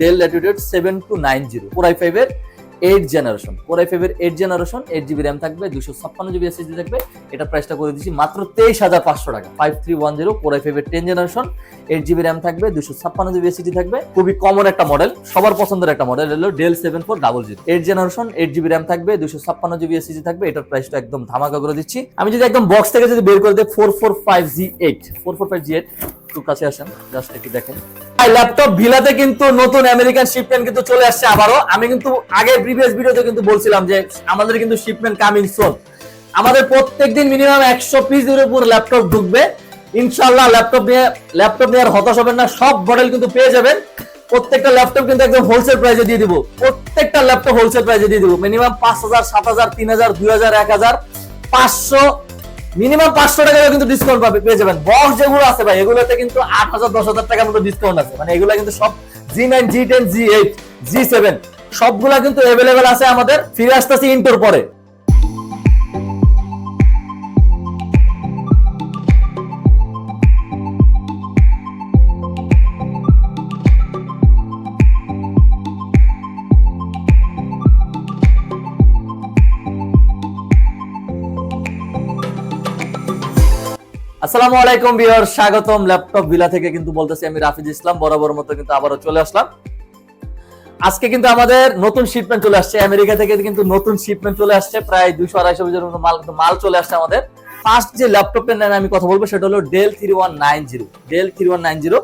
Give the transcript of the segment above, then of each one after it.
Del Latitude 7290 Core i5 এর 8 generation, Core i5 এর 8 generation, 8GB RAM থাকবে, 256GB SSD থাকবে। এটা প্রাইসটা করে দিচ্ছি মাত্র 23500 টাকা। 5310 Core i5 এর 10 জেনারেশন, 8GB RAM থাকবে, 256GB SSD থাকবে। খুবই কমন একটা মডেল, সবার পছন্দের একটা মডেল হলো ডেল 7400, 8 জেনারেশন, 8GB RAM থাকবে, 256GB SSD থাকবে। এটার প্রাইসটা একদম ধামাকা করে দিচ্ছি। আমি যদি একদম বক্স থেকে যদি বের করে দিই 445G8 একটু কাছে আসেন, জাস্ট একটু দেখেন। ল্যাপটপ ভিলাতে কিন্তু নতুন আমেরিকান শিপমেন্ট কিন্তু চলে আসছে আবারও। আমি কিন্তু আগের প্রিভিয়াস ভিডিওতে কিন্তু বলছিলাম যে আমাদের কিন্তু শিপমেন্ট কামিং সুন। আমাদের প্রত্যেকদিন মিনিমাম 100 পিসের উপর ল্যাপটপ ঢুকবে ইনশাআল্লাহ। ল্যাপটপ নিয়ে আর হতাশ হবেন না, সব মডেল কিন্তু পেয়ে যাবেন। প্রত্যেকটা ল্যাপটপ কিন্তু একদম হোলসেল প্রাইসে দিয়ে দিব, প্রত্যেকটা ল্যাপটপ হোলসেল প্রাইসে দিয়ে দিব। মিনিমাম 5000, 7000, 3000, 2000, 1000, 500, মিনিমাম 500 টাকা কিন্তু ডিসকাউন্ট পেয়ে যাবেন। বক্স যেগুলো আছে ভাই এগুলোতে কিন্তু 8000, 10000 টাকার মতো ডিসকাউন্ট আছে। মানে এগুলো কিন্তু সব G9, G10, G8, G7 সবগুলা কিন্তু अवेलेबल আছে আমাদের। ফিরে আসতেছি ইন্টোর পরে। আসসালামু আলাইকুম ভিউয়ার, স্বাগতম ল্যাপটপ ভিলা থেকে কিন্তু বলতেছি আমি রাফিজ ইসলাম। বরাবর মতো কিন্তু আবারও চলে আসলাম। আজকে কিন্তু আমাদের নতুন শিপমেন্ট চলে আসছে আমেরিকা থেকে, কিন্তু নতুন শিপমেন্ট চলে আসছে প্রায় 200-250 পিসের মতো মাল চলে আসছে আমাদের। ফার্স্ট যে ল্যাপটপের নামে আমি কথা বলবো সেটা হলো ডেল 3190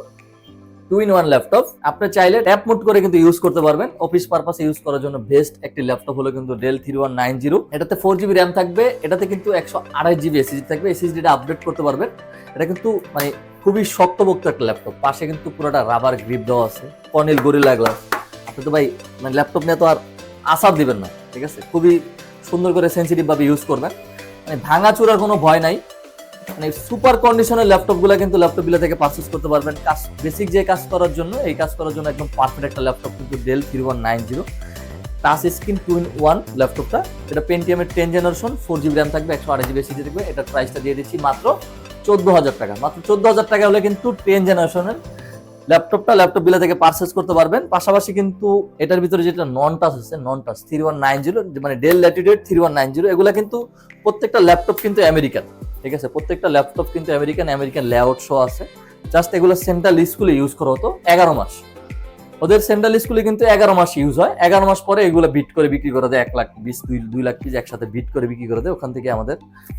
2-in-1 ল্যাপটপ। আপনি চাইলে ট্যাপ মোড করে কিন্তু ইউজ করতে পারবেন। অফিস পারপাসে ইউজ করার জন্য বেস্ট একটি ল্যাপটপ হলো কিন্তু ডেল 3190। এটাতে 4GB RAM থাকবে, এটাতে কিন্তু 128GB SSD থাকবে। SSDটা আপডেট করতে পারবেন। এটা কিন্তু মানে খুবই শক্তপোক্ত একটা ল্যাপটপ। পাশে কিন্তু পুরোটা রাবার গ্রিপ দেওয়া আছে, কর্নিল গরিলা গ্লাস। আপনি তো ভাই মানে ল্যাপটপ নিয়ে তো আর আসার দিবেন না, ঠিক আছে? খুবই সুন্দর করে সেন্সিটিভ ভাবে ইউজ করবেন, মানে ভাঙাচুরার কোনো ভয় নাই। মানে সুপার কন্ডিশনের ল্যাপটপগুলো কিন্তু ল্যাপটপ বিলা থেকে পারচেজ করতে পারবেন। কাজ বেসিক যে কাজ করার জন্য, এই কাজ করার জন্য একদম পারফেক্ট একটা ল্যাপটপ কিন্তু ডেল 3190 টাচ স্ক্রিন 2-in-1 ল্যাপটপটা। এটা পেন্টিয়াম এর 10 জেনারেশন, 4GB RAM থাকবে, 128GB SSD থাকবে। এটার প্রাইসটা দিয়ে দিচ্ছি মাত্র 14000 টাকা। মাত্র 14000 টাকা হলে কিন্তু 10 জেনারেশনের ল্যাপটপটা ল্যাপটপ বিলা থেকে পারচেজ করতে পারবেন। পাশাপাশি কিন্তু এটার ভিতরে যেটা নন টাচ আছে, নন টাচ 3190 মানে ডেল ল্যাটিটিউড 3190, এগুলা কিন্তু প্রত্যেকটা ল্যাপটপ কিন্তু আমেরিকান, ঠিক আছে? প্রত্যেকটা ল্যাপটপ কিন্তু আমেরিকান লেআউট শো আছে। জাস্ট এগুলো সেন্ট্রাল স্কুলে ইউজ করা হতো 11 মাস। ওদের সেন্ট্রাল স্কুলে কিন্তু 11 মাস ইউজ হয়। 11 মাস পরে এগুলো বিট করে বিক্রি করে দেয় 1,20,000, 2 লাখ পিস একসাথে বিট করে বিক্রি করে দেয়। ওখান থেকে আমাদের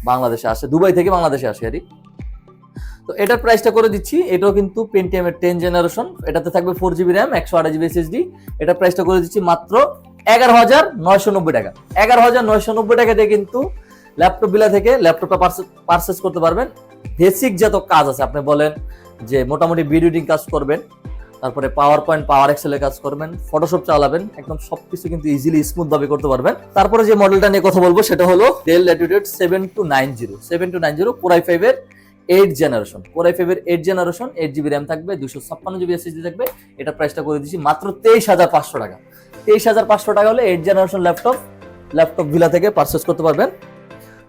বাংলাদেশে আসে, দুবাই থেকে বাংলাদেশে আসে আরই। তো এটার প্রাইসটা করে দিচ্ছি, এটাও কিন্তু পেন্টিয়াম এর 10 জেনারেশন, এটাতে থাকবে 4GB RAM, 128GB SSD। এটার প্রাইসটা করে দিচ্ছি মাত্র 11990 টাকা। 11990 টাকা দিয়ে কিন্তু ল্যাপটপ বিলা থেকে ল্যাপটপটা পারচেজ করতে পারবেন। বেসিক যত কাজ আছে, আপনি বলেন যে মোটামুটি ভিডিও এডিটিং কাজ করবেন, তারপরে পাওয়ার পয়েন্ট, পাওয়ার এক্সেলে কাজ করবেন, ফটোশপ চালাবেন, একদম সবকিছু কিন্তু ইজিলি স্মুথ ভাবে করতে পারবেন। তারপরে যে মডেলটা নিয়ে কথা বলবো সেটা হলো ডেল ল্যাটিটিউড 7290 Core i5 এর 8 জেনারেশন, Core i5 এর 8 জেনারেশন, 8GB RAM থাকবে, 256GB SSD থাকবে। এটা প্রাইসটা করে দিচ্ছি মাত্র 23500 টাকা। 23500 টাকা হলে 8 জেনারেশন ল্যাপটপ ভিলা থেকে পারচেজ করতে পারবেন।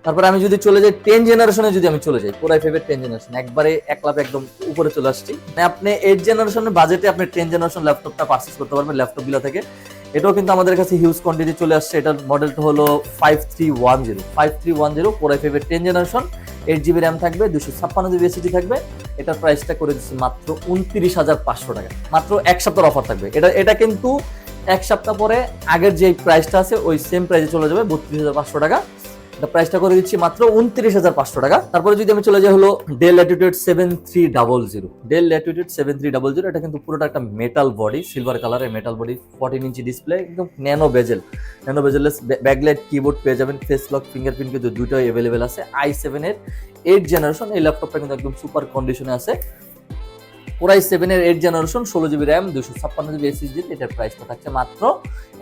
তারপরে আমি যদি চলে যাই 10 জেনারেশনে, যদি আমি চলে যাই Core i5 এর 10 জেনারেশন, একবারে এক লাফে একদম উপরে চলে আসছি। মানে আপনি 8 জেনারেশনের বাজেটে আপনি 10 জেনারেশন ল্যাপটপটা পারচেজ করতে পারবেন ল্যাপটপ বিলা থেকে। এটাও কিন্তু আমাদের কাছে হিউজ কোয়ান্টিটি চলে আসছে। এটার মডেলটা হলো 5310 Core i5 এর 10 জেনারেশন, 8GB RAM থাকবে, 256GB SSD থাকবে। এটার প্রাইসটা করে দিচ্ছি মাত্র 29500 টাকা। মাত্র এক সপ্তাহের অফার থাকবে। এটা কিন্তু এক সপ্তাহ পরে আগের যে প্রাইসটা আছে ওই সেম প্রাইসে চলে যাবে 32500 টাকা। এটা প্রাইসটা করে দিচ্ছি মাত্র 29500 টাকা। তারপরে যদি আমি চলে যাই হলো ডেল ল্যাটিটিউড 7300, এটা কিন্তু পুরোটা একটা মেটাল বডি, সিলভার কালারের মেটাল বডি, 14 ইঞ্চি ডিসপ্লে, একদম ন্যানো বেজেলেস ব্যাকলাইট কিবোর্ড পেয়ে যাবেন, ফেস লক, ফিঙ্গারপ্রিন্ট কিন্তু দুটোই अवेलेबल আছে। i7 এর 8 জেনারেশন, এই ল্যাপটপটা কিন্তু একদম সুপার কন্ডিশনে আছে। Core i7 এর 8 generation, 16GB RAM, 256GB SSD। এটার প্রাইসটা থাকছে মাত্র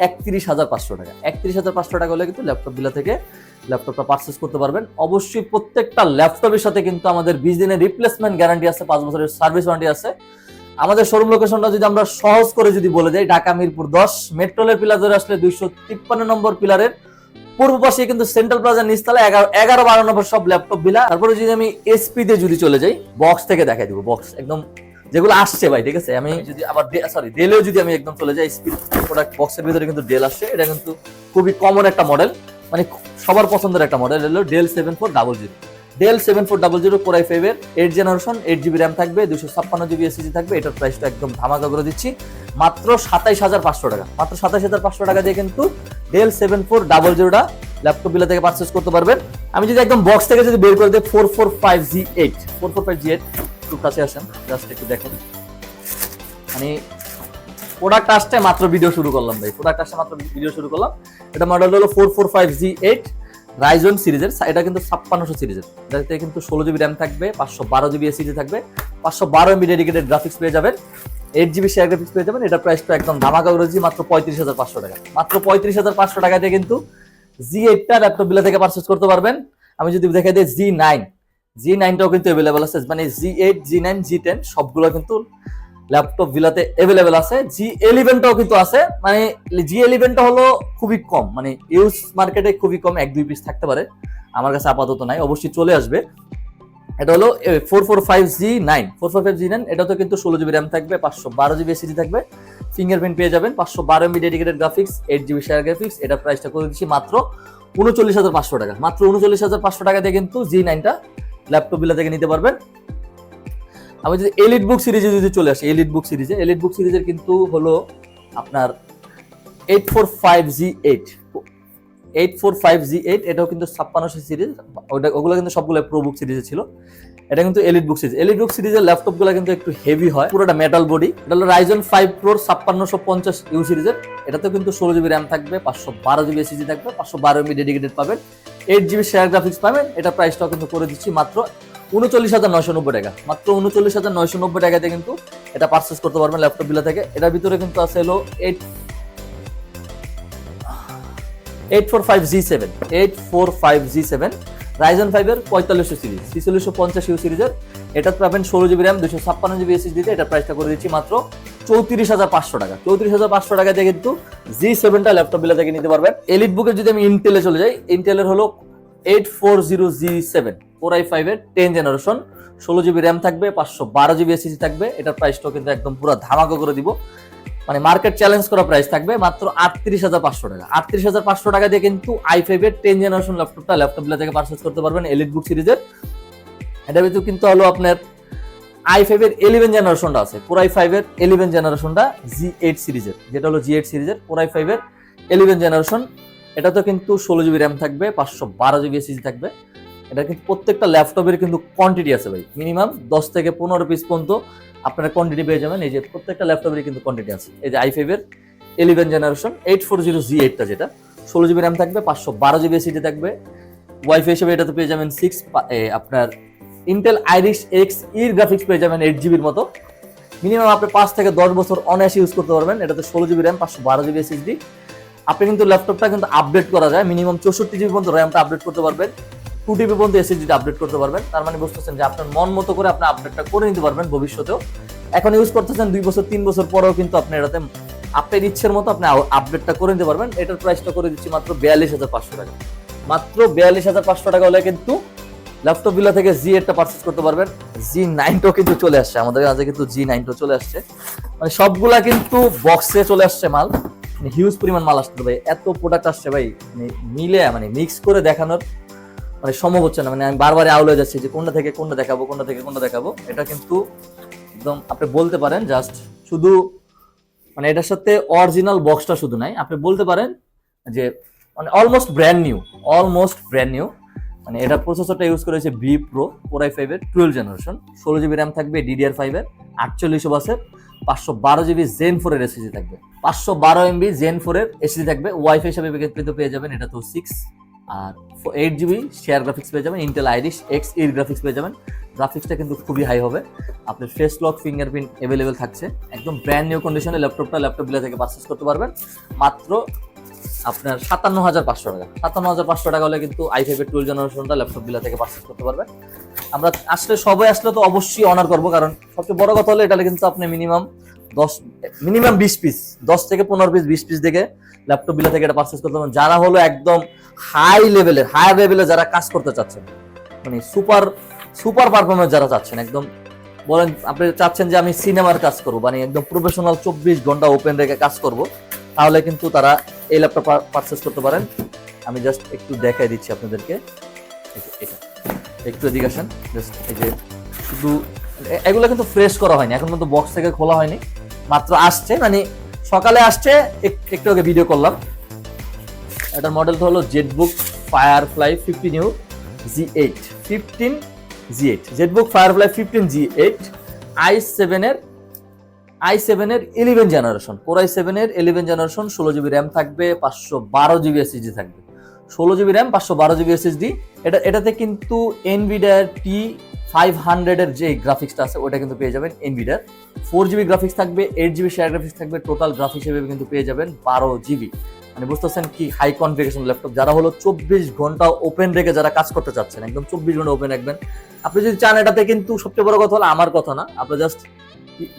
31500 টাকা। 31500 টাকা হলে কিন্তু ল্যাপটপ বিলা থেকে ল্যাপটপটা পারচেজ করতে পারবেন। অবশ্যই প্রত্যেকটা ল্যাপটপের সাথে কিন্তু আমাদের 20 দিনের রিপ্লেসমেন্ট গ্যারান্টি আছে, 5 বছরের সার্ভিস ওয়ারেন্টি আছে। আমাদের শোরুম লোকেশনটা যদি আমরা সহজ করে যদি বলে যাই, ঢাকা মিরপুর 10 মেট্রোলের পিলার ধরে আসলে 253 নম্বর পিলারের পূর্ব পাশে কিন্তু সেন্ট্রাল প্লাজার নিচতলা 11-12 নম্বর সব ল্যাপটপ বিলা। তারপরে যদি আমি এসপি তে যদি চলে যাই, বক্স থেকে দেখাই দিব, বক্স একদম যেগুলো আসছে ভাই, ঠিক আছে। আমি যদি আবার ডেলেও যদি আমি একদম চলে যাই, স্পিড প্রোডাক্ট বক্সের ভিতরে কিন্তু ডেল আসছে। এটা কিন্তু খুবই কমন একটা মডেল, মানে সবার পছন্দের একটা মডেল হলো ডেল 7400। ডেল 7400 কোর i5 এর 8 জেনারেশন, 8GB র্যাম থাকবে, 256GB এসএসডি থাকবে। এটার প্রাইসটা একদম ধামাকা করে দিচ্ছি, মাত্র 27500 টাকা। মাত্র 27500 টাকা দিয়ে কিন্তু ডেল 7400টা ল্যাপটপ বিলা থেকে পারচেজ করতে পারবেন। আমি যদি একদম বক্স থেকে যদি বের করে দিই 445G8 একটু কাছে আসেন, জাস্ট একটু দেখেন। মানে প্রোডাক্ট আসছে মাত্র ভিডিও শুরু করলাম ভাই, এটা মডেল হলো 445G8 রাইজন সিরিজের। এটা কিন্তু 5600 সিরিজের। এটাতে কিন্তু 16GB র্যাম থাকবে, 512GB এসএসডি থাকবে, 512MB ডেডিকেটেড গ্রাফিক্স পেয়ে যাবেন, 8GB শেয়ার গ্রাফিক্স পেয়ে যাবেন। এটা প্রাইসটা একদম ধামাকা করেছি, মাত্র 35500 টাকা। মাত্র 35500 টাকা দিয়ে কিন্তু G8টা ল্যাপটপ বিলা থেকে পারচেজ করতে পারবেন। আমি যদি দেখাই দিই G9টাও কিন্তু अवेलेबल আছে, মানে G8 G9 G10 সবগুলো কিন্তু ল্যাপটপ বিলাতে अवेलेबल আছে। G11টাও কিন্তু আছে, মানে G11টা হলো খুবই কম, মানে ইউজ মার্কেটে খুবই কম, 1-2 পিস থাকতে পারে, আমার কাছে আপাতত নাই, অবশ্যই চলে আসবে। এটা হলো 445G9 এটা তো কিন্তু 16GB র্যাম থাকবে, 512GB এসএসডি থাকবে, ফিঙ্গারপ্রিন্ট পেয়ে যাবেন, 512MB dedicated graphics, 8GB share graphics. এটা প্রাইসটা করে দিচ্ছি মাত্র 39500 টাকা। মাত্র 39500 টাকা দিয়ে কিন্তু G9টা ল্যাপটপ বিলা থেকে নিতে পারবেন। আমি যদি এলিট বুক সিরিজে যদি চলে আসি, এলিট বুক সিরিজের কিন্তু হলো আপনার 845G8 এটাও কিন্তু 5600 সিরিজ, ওগুলো কিন্তু সবগুলো প্রো বুক সিরিজে ছিল। এটা কিন্তু এলিট বুক সিরিজের ল্যাপটপগুলো কিন্তু একটু হেভি হয়, পুরোটা মেটাল বডি। এটা হলো Ryzen 5 Pro 5650U সিরিজের। এটাতেও কিন্তু 16GB র্যাম থাকবে, 512GB এসএসডি থাকবে, 512MB ডেডিকেটেড পাবেন, 8GB শেয়ার গ্রাফিক্স পাবেন। এটা প্রাইসটাও কিন্তু করে দিচ্ছি মাত্র 39990 টাকা। মাত্র 39990 টাকাতে কিন্তু এটা পারচেজ করতে পারবেন ল্যাপটপ বিলা থেকে। এটার ভিতরে কিন্তু আছে হলো 845G7 Ryzen 5 এর 4500 সিরিজ, 4650U সিরিজের। এটা পাবেন 16GB র্যাম, 256GB এসএসডি তে। এটা প্রাইসটা করে দিচ্ছি মাত্র 34500 টাকা। 34500 টাকা দিয়ে কিন্তু G7টা ল্যাপটপ বিলা থেকে নিতে পারবেন। এলিট বুকের যদি আমি ইন্টেলে চলে যাই, ইন্টেলের হলো 840G7 কোর i5 এর 10 জেনারেশন, 16GB র্যাম থাকবে, 512GB এসএসডি থাকবে। এটার প্রাইসটাও কিন্তু একদম পুরো ধামাকা করে দিব, মানে মার্কেট চ্যালেঞ্জ করা প্রাইস থাকবে মাত্র 38500 টাকা। 38500 টাকা দিয়ে কিন্তু i5 এর 10 জেনারেশন ল্যাপটপ বিলা থেকে পারচেজ করতে পারবেন এলিট বুক সিরিজের। এটা ভিতরে কিন্তু হলো আপনার i5 এর 11 জেনারেশনটা আছে, কোর i5 এর 11 জেনারেশনটা G8 সিরিজের, যেটা হলো G8 সিরিজের কোর i5 এর 11 জেনারেশন। এটা তো কিন্তু 16GB র্যাম থাকবে, 512GB এসএসডি থাকবে। এটা কিন্তু প্রত্যেকটা ল্যাপটপের কিন্তু কোয়ান্টিটি আছে ভাই, মিনিমাম 10 থেকে 15 পিস পর্যন্ত আপনারা কোয়ান্টিটি পেয়ে যাবেন। এই যে প্রত্যেকটা ল্যাপটপের কিন্তু কোয়ান্টিটি আছে। এই যে i5 এর 11 জেনারেশন 840G8টা, যেটা 16GB র্যাম থাকবে, 512GB এসএসডি থাকবে। ওয়াইফাই হিসেবে এটাতে পেয়ে যাবেন আপনার ইন্টেল আইরিশ Xe গ্রাফিক্স পেয়ে যাবেন 8GB মতো। মিনিমাম আপনি 5 থেকে 10 বছর অনায়াসে ইউজ করতে পারবেন। এটাতে 16GB র্যাম, 512GB এসএসডি। আপনি কিন্তু ল্যাপটপটা কিন্তু আপডেট করা যায়, মিনিমাম 64GB পর্যন্ত র্যামটা আপডেট করতে পারবেন, 2TB পর্যন্ত এসএসডিটা আপডেট করতে পারবেন। তার মানে বুঝতেছেন যে আপনার মন মতো করে আপনি আপডেটটা করে নিতে পারবেন ভবিষ্যতেও। এখন ইউজ করতেছেন 2 বছর 3 বছর পরেও কিন্তু আপনি এটাতে আপনার ইচ্ছের মতো আপনি আপডেটটা করে নিতে পারবেন। এটার প্রাইসটা করে দিচ্ছি মাত্র 42500 টাকা। মাত্র 42500 টাকা হলে কিন্তু ল্যাপটপ বিলা থেকে G8টা পারচেজ করতে পারবেন। G9টাও কিন্তু চলে আসছে আমাদের কাছে, কিন্তু G9টাও চলে আসছে, মানে সবগুলা কিন্তু বক্সে চলে আসছে মাল, মানে হিউজ পরিমাণ মাল আসছে ভাই, এত প্রোডাক্ট আসছে ভাই, মিলে মানে মিক্স করে দেখানোর মানে সম্ভব হচ্ছে না। মানে আমি বারবার আউল হয়ে যাচ্ছি যে কোনটা থেকে কোনটা দেখাবো। এটা কিন্তু একদম আপনি বলতে পারেন জাস্ট শুধু, মানে এটার সাথে অরিজিনাল বক্সটা শুধু নাই, আপনি বলতে পারেন যে মানে অলমোস্ট ব্র্যান্ড নিউ। মানে এটা প্রসেসরটা ইউজ করেছে B Pro কোর i5 এর 12 জেনারেশন, 16GB র্যাম থাকবে, DDR5 এর 4800 বাসের, 512GB Zen 4 এর এসএসডি থাকবে, 512MB Zen 4 এর এসএসডি থাকবে। ওয়াইফাই হিসেবে পেয়ে যাবেন এটা তো 6, আর 8GB শেয়ার গ্রাফিক্স পেয়ে যাবেন, ইন্টেল আইরিশ Xe গ্রাফিক্স পেয়ে যাবেন। গ্রাফিক্সটা কিন্তু খুবই হাই হবে, আপনার ফেস লক ফিঙ্গারপ্রিন্ট अवेलेबल থাকছে। একদম ব্র্যান্ড নিউ কন্ডিশনে ল্যাপটপ বিলা থেকে পারচেজ করতে পারবেন মাত্র আপনার 57500 টাকা। 57500 টাকা হলে কিন্তু i5 এর 12 জেনারেশনটা ল্যাপটপ বিলা থেকে পারচেজ করতে পারবেন। আমরা সবাই আসলে তো অবশ্যই অনার করবো, কারণ সবচেয়ে বড় কথা হলো এটা কিন্তু আপনি মিনিমাম 20 পিস 10 থেকে 15 পিস 20 পিস দেখে ল্যাপটপ বিলা থেকে এটা পারচেজ করতে পারবেন। যারা হলো একদম হায়ার লেভেলে যারা কাজ করতে চাচ্ছেন, মানে সুপার পারফরম্যান্স যারা চাচ্ছেন, একদম বলেন আপনি চাচ্ছেন যে আমি সিনেমার কাজ করবো, মানে একদম প্রফেশনাল 24 ঘন্টা ওপেন রেখে কাজ করব, তাহলে কিন্তু তারা এই ল্যাপটপ পারচেস করতে পারেন। আমি জাস্ট একটু দেখাই দিচ্ছি আপনাদেরকে, এটা একটু এদিকে আসেন। জাস্ট এই যে শুধু এগুলো কিন্তু ফ্রেশ করা হয়নি, এখন পর্যন্ত বক্স থেকে খোলা হয়নি, মাত্র আসছে, মানে সকালে আসছে, একটু আগে ভিডিও করলাম। এটার মডেলটা হলো Jetbook firefly 15U G8 15 G8 Jetbook firefly 15 G8 i7 এর 11 জেনারেশন, কোর i7 এর 11 জেনারেশন, 16GB র্যাম থাকবে, 512GB SSD থাকবে, 16GB র্যাম 512GB SSD। এটাতে কিন্তু এনভিডিয়ার T500 এর যে গ্রাফিক্সটা আছে ওটা কিন্তু পেয়ে যাবেন। এনভিডিয়ার 4GB গ্রাফিক্স থাকবে, 8GB শেয়ার গ্রাফিক্স থাকবে, টোটাল গ্রাফিক্স হিসেবে কিন্তু পেয়ে যাবেন 12GB। মানে বুঝতেছেন কি হাই কনফিগারেশন ল্যাপটপ। যারা হলো 24 ঘন্টা ওপেন রেখে যারা কাজ করতে চাচ্ছেন, একদম 24 ঘন্টা ওপেন রাখবেন আপনি যদি চান। এটাতে কিন্তু সবচেয়ে বড় কথা হলো, আমার কথা না, আপনি জাস্ট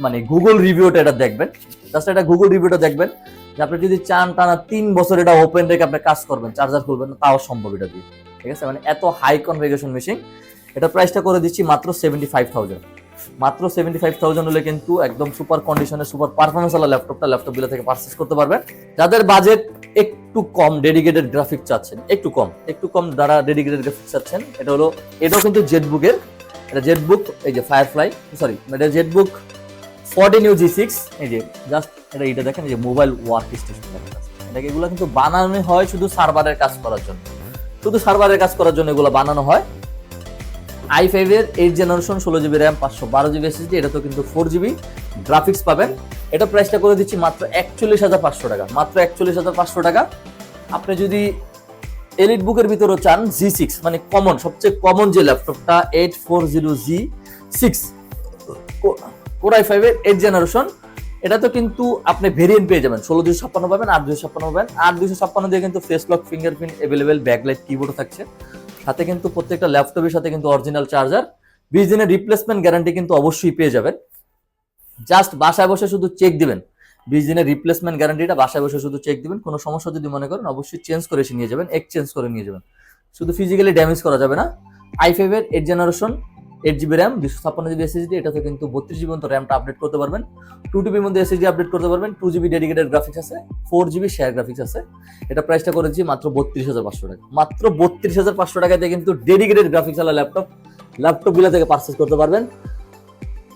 মানে গুগল রিভিউটা এটা দেখবেন, জাস্ট এটা গুগল রিভিউটা দেখবেন যে আপনি যদি চান টানা 3 বছর এটা ওপেন রেখে আপনি কাজ করবেন, চার্জার খুলবেন না, তাও সম্ভব এটা দিয়ে, ঠিক আছে। মানে এত হাই কনফিগারেশন মেশিন। এটা প্রাইসটা করে দিচ্ছি মাত্র 75,000, মাত্র 75,000 হলে কিন্তু একদম সুপার কন্ডিশনে সুপার পারফরমেন্স ওয়ালা ল্যাপটপ গুলো থেকে পারচেজ করতে পারবেন। যাদের বাজেট একটু কম, ডেডিকেটেড গ্রাফিক্স চাচ্ছেন, একটু কম যারা ডেডিকেটেড গ্রাফিক্স চাচ্ছেন, এটাও কিন্তু জেটবুকের, এটা জেটবুক, এই যে ফায়ারফ্লাই, সরি এটা জেটবুক 14U G6, এই যে জাস্ট এটা দেখেন, এই যে মোবাইল ওয়ার্ক স্টেশন দেখা যাচ্ছে। এটাকে এগুলো কিন্তু বানানো হয় শুধু সার্ভারের কাজ করার জন্য, এগুলো বানানো হয়। i5 এর 8 generation, 16GB RAM, 512GB SSD, এটা তো কিন্তু 4GB গ্রাফিক্স পাবেন। এটা প্রাইসটা করে দিচ্ছি মাত্র 41,500 টাকা, মাত্র 41,500 টাকা। আপনি যদি এলিট বুকের ভিতরে চান G6, মানে কমন, সবচেয়ে কমন যে ল্যাপটপটা 840G6 কোর i5 এর 8 জেনারেশন, এটা তো কিন্তু আপনি ভেরিয়েন্ট পেয়ে যাবেন, 16,256 পাবেন, 8,256 পাবেন। 8,256 দিয়ে কিন্তু face lock, fingerprint available, backlight keyboard থাকছে সাথে, কিন্তু প্রত্যেকটা ল্যাপটপের সাথে কিন্তু অরিজিনাল চার্জার, 20 দিনের রিপ্লেসমেন্ট গ্যারান্টি কিন্তু অবশ্যই পেয়ে যাবেন। জাস্ট বাসায় বসে শুধু চেক দিবেন, 20 দিনের রিপ্লেসমেন্ট গ্যারান্টিটা বাসায় বসে শুধু চেক দিবেন। কোনো সমস্যা যদি মনে করেন অবশ্যই চেঞ্জ করে এসে নিয়ে যাবেন, এক্সচেঞ্জ করে নিয়ে যাবেন, শুধু ফিজিক্যালি ড্যামেজ করা যাবে না। i5 এর 8 generation, 8GB RAM, 256GB SSD, এটাতে কিন্তু 32GB পর্যন্ত র্যামটা আপডেট করতে পারবেন, 2TB মধ্যে SSD আপডেট করতে পারবেন, 2GB ডেডিকেটেড গ্রাফিক্স আছে, 4GB শেয়ার গ্রাফিক্স আছে। এটা প্রাইসটা করেছি মাত্র 32,500 টাকা, মাত্র 32,500 টাকাতে কিন্তু ডেডিকেটেড গ্রাফিক্স ওয়ালা ল্যাপটপগুলো থেকে পারচেজ করতে পারবেন।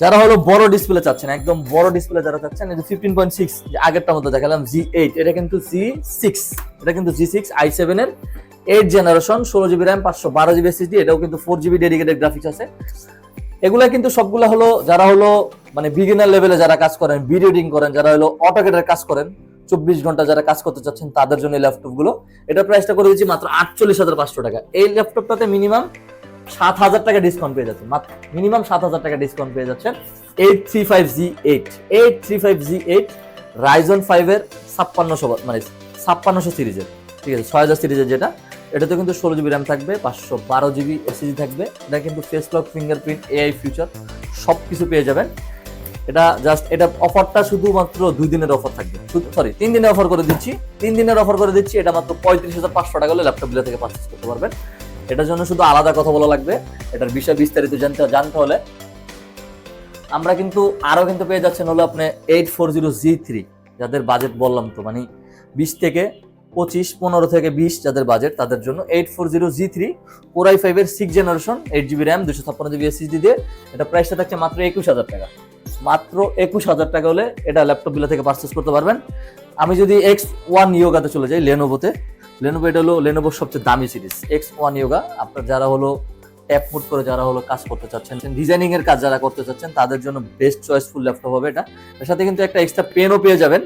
যারা হলো বড় ডিসপ্লে চাচ্ছেন, একদম বড় ডিসপ্লে যারা চাচ্ছেন, এই যে 15.6 আগেরটার মধ্যে দেখালাম G8, এটা কিন্তু G6 i7 এর 8 generation, 16GB RAM, 512GB SSD, এটাও কিন্তু 4GB ডেডিকেটেড গ্রাফিক্স আছে। এগুলা কিন্তু সবগুলা হলো যারা হলো মানে বিগিনার লেভেলে যারা কাজ করেন, ভিডিও এডিটিং করেন, যারা হলো অটোক্যাডের কাজ করেন, 24 ঘন্টা যারা কাজ করতে চাচ্ছেন তাদের জন্য এই ল্যাপটপ গুলো। এটা প্রাইসটা করে দিচ্ছি মাত্র 48,500 টাকা। এই ল্যাপটপটাতে মিনিমাম 7,000 টাকা ডিসকাউন্ট পেয়ে যাচ্ছেন, মাত্র মিনিমাম 7,000 টাকা ডিসকাউন্ট পেয়ে যাচ্ছেন। 835G8 Ryzen 5 এর 5600 মানে 5600 সিরিজের, ঠিক আছে, 6000 সিরিজের যেটা, এটাতে কিন্তু 16GB র্যাম থাকবে, 512GB SSD থাকবে। এটা কিন্তু face lock, fingerprint, AI future সবকিছু পেয়ে যাবেন। এটা অফারটা শুধুমাত্র 2 দিনের অফার থাকবে, সরি 3 দিনের অফার করে দিচ্ছি, এটা মাত্র 35,500 টাকা হলে ল্যাপটপগুলো থেকে পারচেজ করতে পারবেন। এটার জন্য শুধু আলাদা কথা বলা লাগবে, এটার বিষয় বিস্তারিত জানতে হলে আমরা কিন্তু আরো কিন্তু পেয়ে যাচ্ছেন হলো আপনি 840G3, যাদের বাজেট বললাম তো, মানে 20 থেকে 25, 15 থেকে 20 যাদের বাজেট তাদের জন্য 840G3 কোর i5 এর 6 generation, 8GB RAM, 256GB SSD দিয়ে এটা প্রাইসটা থাকছে মাত্র 21,000 টাকা, মাত্র 21,000 টাকা হলে এটা ল্যাপটপগুলো থেকে পারচেজ করতে পারবেন। আমি যদি X1 ইয়োগাতে চলে যাই, লেনোভো এটা হলো লেনোভোর সবচেয়ে দামি সিরিজ X1 ইয়োগা। আপনার যারা হলো ট্যাপ মোড করে যারা হলো কাজ করতে চাচ্ছেন, ডিজাইনিং এর কাজ যারা করতে চাচ্ছেন তাদের জন্য বেস্ট চয়েসফুল ল্যাপটপ হবে এটা। এর সাথে কিন্তু একটা এক্সট্রা পেনও পেয়ে যাবেন,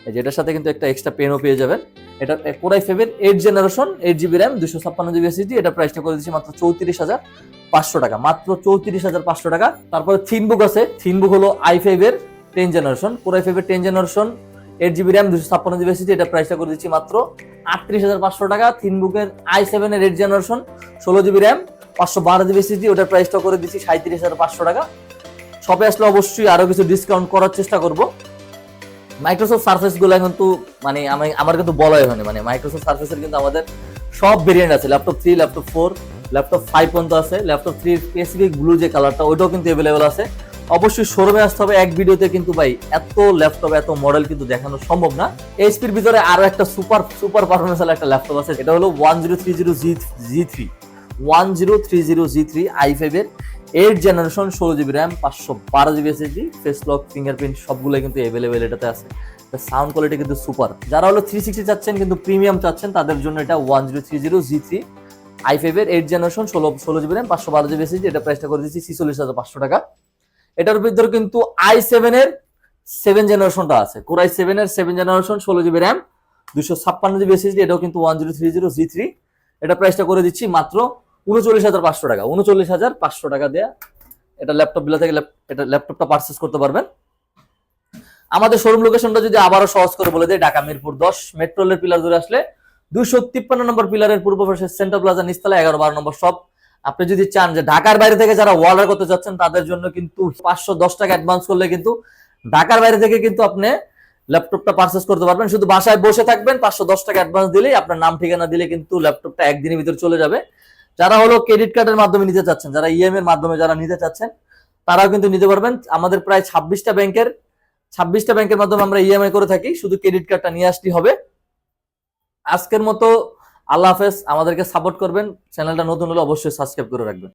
এই যে এটার সাথে কিন্তু একটা এক্সট্রা পেনও পেয়ে যাবেন। এটা কোর i5 এর 8 generation, 8GB RAM, 256GB SSD, এটা প্রাইসটা করে দিচ্ছি মাত্র 34,500 টাকা, মাত্র 34,500 টাকা। তারপরে থিনবুক আছে, থিনবুক হলো i5 এর 10 জেনারেশন, কোর i5 এর 10 generation, 8GB RAM, 256GB SSD, এটা প্রাইসটা করে দিচ্ছি মাত্র 38,500 টাকা। থিনবুকের i7 এর 8 generation, 16GB RAM, 512GB SSD, ওটার প্রাইসটা করে দিচ্ছি 37,500 টাকা। শপে আসলে অবশ্যই আরো কিছু ডিসকাউন্ট করার চেষ্টা করব। মাইক্রোসফট সার্ফেস গুলো কিন্তু মানে আমার কিন্তু বলাই হয়নি, মানে মাইক্রোসফট সার্ফেসের কিন্তু আমাদের সব ভেরিয়েন্ট আছে, ল্যাপটপ 3, ল্যাপটপ 4, ল্যাপটপ 5 পর্যন্ত আছে। ল্যাপটপ 3 স্পেসিফিক ব্লু যে কালারটা ওইটাও কিন্তু অ্যাভেলেবল আছে। অবশ্যই শোরুমে আসতে হবে। এক ভিডিওতে কিন্তু ভাই এত ল্যাপটপ এত মডেল কিন্তু দেখানো সম্ভব না। এইচপির ভিতরে আরো একটা সুপার সুপার পারফরমেন্স একটা ল্যাপটপ আছে, এটা হলো 1030G3 1030G3 i5 এর 8 generation 16GB RAM 512GB SSD face lock fingerprint সবগুলো কিন্তু अवेलेबल এটাতে আছে। সাউন্ড কোয়ালিটি কিন্তু সুপার। যারা হলো 360 চাচ্ছেন কিন্তু প্রিমিয়াম চাচ্ছেন তাদের জন্য এটা 1030G3 i5 এর 8 generation 16GB RAM 512GB SSD, এটা প্রাইসটা করে দিচ্ছি 46,500 টাকা। এটার ভিতরে কিন্তু i7 এর 7 জেনারেশনটা আছে, কোর i7 এর 7 generation 16GB RAM 256GB SSD, এটাও কিন্তু 1030G3, এটা প্রাইসটা করে দিচ্ছি মাত্র 39,500 টাকা। 39,500 টাকা দেয়া এটা ল্যাপটপ বিলা থেকে এটা ল্যাপটপটা পারচেজ করতে পারবেন। আমাদের শোরুম লোকেশনটা যদি আবারও সহজ করে বলে দেয়, ঢাকা মিরপুর 10 মেট্রো রেলের পিলার ধরে আসলে 253 নম্বর পিলারের পূর্ব পাশে সেন্টার প্লাজা নিচতলা 11-12 নম্বর শপ। আপনি যদি চান যে ঢাকার বাইরে থেকে যারা অর্ডার করতে যাচ্ছেন তাদের জন্য কিন্তু 510 টাকা অ্যাডভান্স করলে কিন্তু ঢাকার বাইরে থেকে কিন্তু আপনি ল্যাপটপটা পারচেজ করতে পারবেন। শুধু বাসায় বসে থাকবেন, 510 টাকা অ্যাডভান্স দিলেই আপনার নাম ঠিকানা দিলে কিন্তু ল্যাপটপটা একদিনের ভিতরে চলে যাবে। যারা হলো ক্রেডিট কার্ডের মাধ্যমে নিতে চাচ্ছেন, যারা ইএমআই এর মাধ্যমে যারা নিতে চাচ্ছেন তারাও কিন্তু নিতে পারবেন। আমাদের প্রায় 26টা ব্যাংকের মাধ্যমে আমরা ইএমআই করে থাকি, শুধু ক্রেডিট কার্ডটা নিয়ে আসলেই হবে। আজকের মতো আল্লাহ হাফেজ। আমাদেরকে সাপোর্ট করবেন, চ্যানেলটা নতুন হলে অবশ্যই সাবস্ক্রাইব করে রাখবেন।